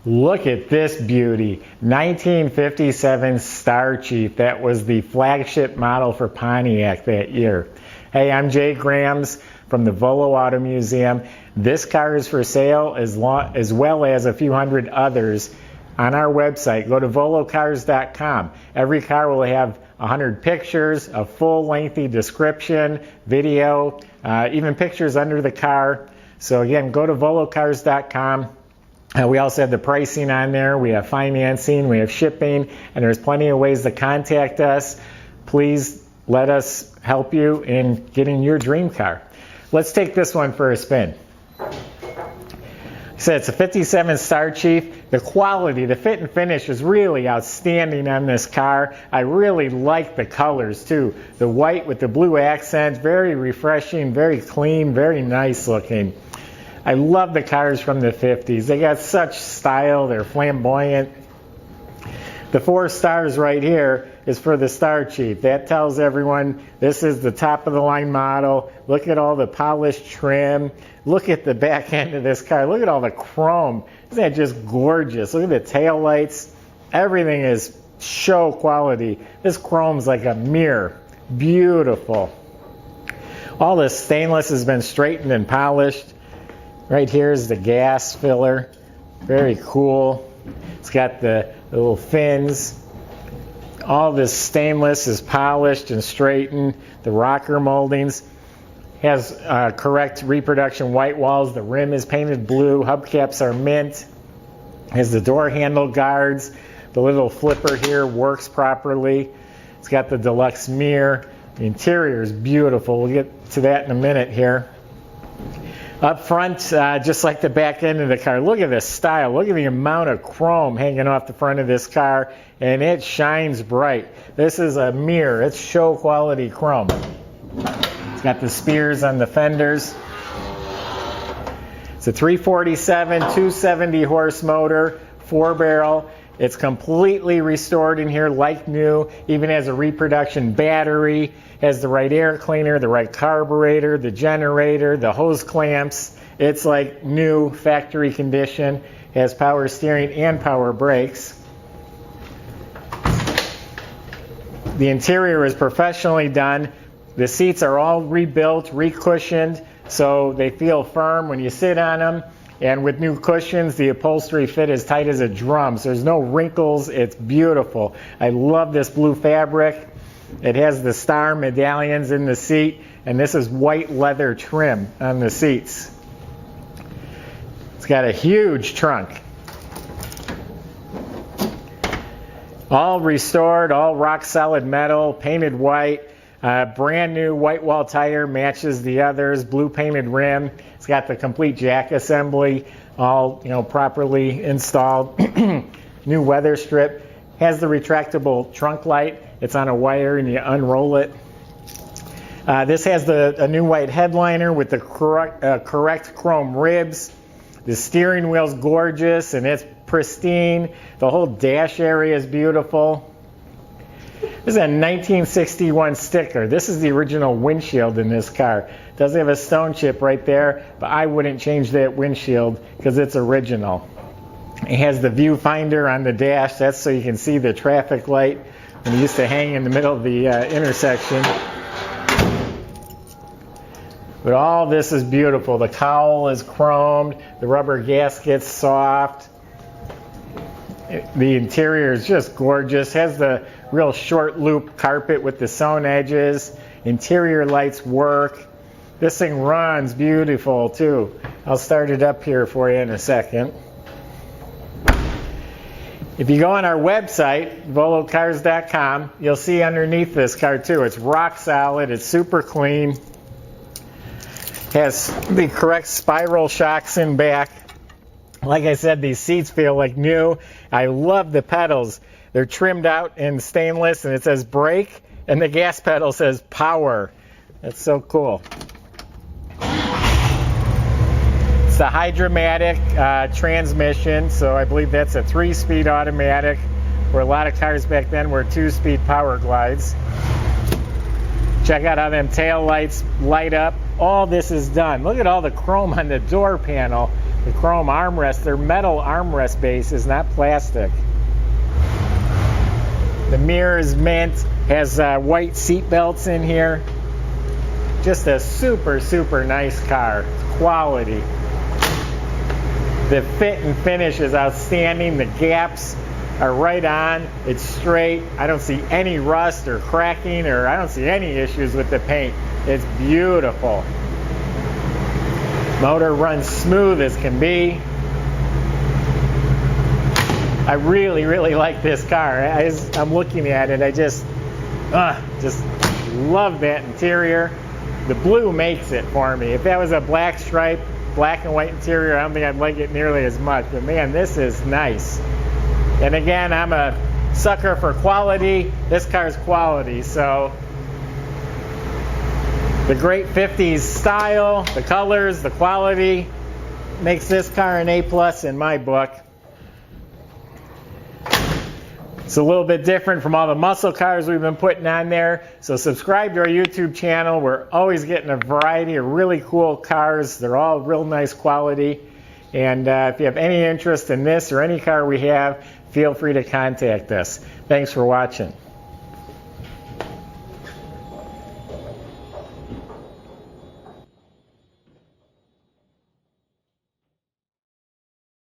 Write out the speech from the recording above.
Look at this beauty, 1957 Starchief. That was the flagship model for Pontiac that year. Hey, I'm Jay Grams from the Volo Auto Museum. This car is for sale as well as a few hundred others on our website. Go to volocars.com. Every car will have 100 pictures, a full lengthy description, video, even pictures under the car. So again, go to volocars.com. We also have the pricing on there. We have financing, we have shipping, and there's plenty of ways to contact us. Please let us help you in getting your dream car. Let's take this one for a spin. So it's a 57 Starchief. The quality, the fit and finish is really outstanding on this car. I really like the colors too. The white with the blue accents, very refreshing, very clean, very nice looking. I love the cars from the 50s. They got such style, they're flamboyant. The 4 stars right here is for the Starchief. That tells everyone this is the top of the line model. Look at all the polished trim. Look at the back end of this car. Look at all the chrome. Isn't that just gorgeous? Look at the tail lights. Everything is show quality. This chrome's like a mirror. Beautiful. All the stainless has been straightened and polished. Right here is the gas filler. Very cool. It's got the little fins. All this stainless is polished and straightened. The rocker moldings has correct reproduction white walls. The rim is painted blue. Hubcaps are mint. Has the door handle guards. The little flipper here works properly. It's got the deluxe mirror. The interior is beautiful. We'll get to that in a minute here. Up front, just like the back end of the car, look at the style. Look at the amount of chrome hanging off the front of this car, and it shines bright. This is a mirror. It's show quality chrome. It's got the spears on the fenders. It's a 347, 270 horse motor, 4-barrel. It's completely restored in here like new, even has a reproduction battery, has the right air cleaner, the right carburetor, the generator, the hose clamps. It's like new, factory condition, has power steering and power brakes. The interior is professionally done. The seats are all rebuilt, recushioned, so they feel firm when you sit on them. And with new cushions, the upholstery fit as tight as a drum. So there's no wrinkles. It's beautiful. I love this blue fabric. It has the star medallions in the seat, and this is white leather trim on the seats. It's got a huge trunk. All restored, all rock solid metal, painted white. Brand new white wall tire matches the others, blue painted rim. It's got the complete jack assembly, all properly installed. New weather strip. Has the retractable trunk light. It's on a wire and you unroll it. This has a new white headliner with the correct chrome ribs. The steering wheel's gorgeous and it's pristine. The whole dash area is beautiful. This is a 1961 sticker. This is the original windshield in this car. It does have a stone chip right there, but I wouldn't change that windshield because it's original. It has the viewfinder on the dash. That's so you can see the traffic light when it used to hang in the middle of the intersection. But all this is beautiful. The cowl is chromed. The rubber gasket's soft. The interior is just gorgeous. Has the real short loop carpet with the sewn edges. Interior lights work. This thing runs beautiful too. I'll start it up here for you in a second. If you go on our website, volocars.com, you'll see underneath this car too. It's rock solid. It's super clean. Has the correct spiral shocks in back. Like I said, these seats feel like new. I love the pedals. They're trimmed out in stainless and it says brake and the gas pedal says power. That's so cool. It's the Hydromatic transmission, so I believe that's a 3-speed automatic, where a lot of cars back then were 2-speed power glides. Check out how them tail lights light up. All this is done. Look at all the chrome on the door panel. The chrome armrest, they're metal armrest bases, not plastic. The mirror is mint, has white seat belts in here. Just a super, super nice car. Quality. The fit and finish is outstanding. The gaps are right on. It's straight. I don't see any rust or cracking, or I don't see any issues with the paint. It's beautiful. Motor runs smooth as can be. I really, really like this car. As I'm looking at it, I just love that interior. The blue makes it for me. If that was a black stripe, black and white interior, I don't think I'd like it nearly as much. But man, this is nice. And again, I'm a sucker for quality. This car's quality, so the great 50s style, the colors, the quality makes this car an A+ in my book. It's a little bit different from all the muscle cars we've been putting on there. So subscribe to our YouTube channel. We're always getting a variety of really cool cars. They're all real nice quality. And if you have any interest in this or any car we have, feel free to contact us. Thanks for watching.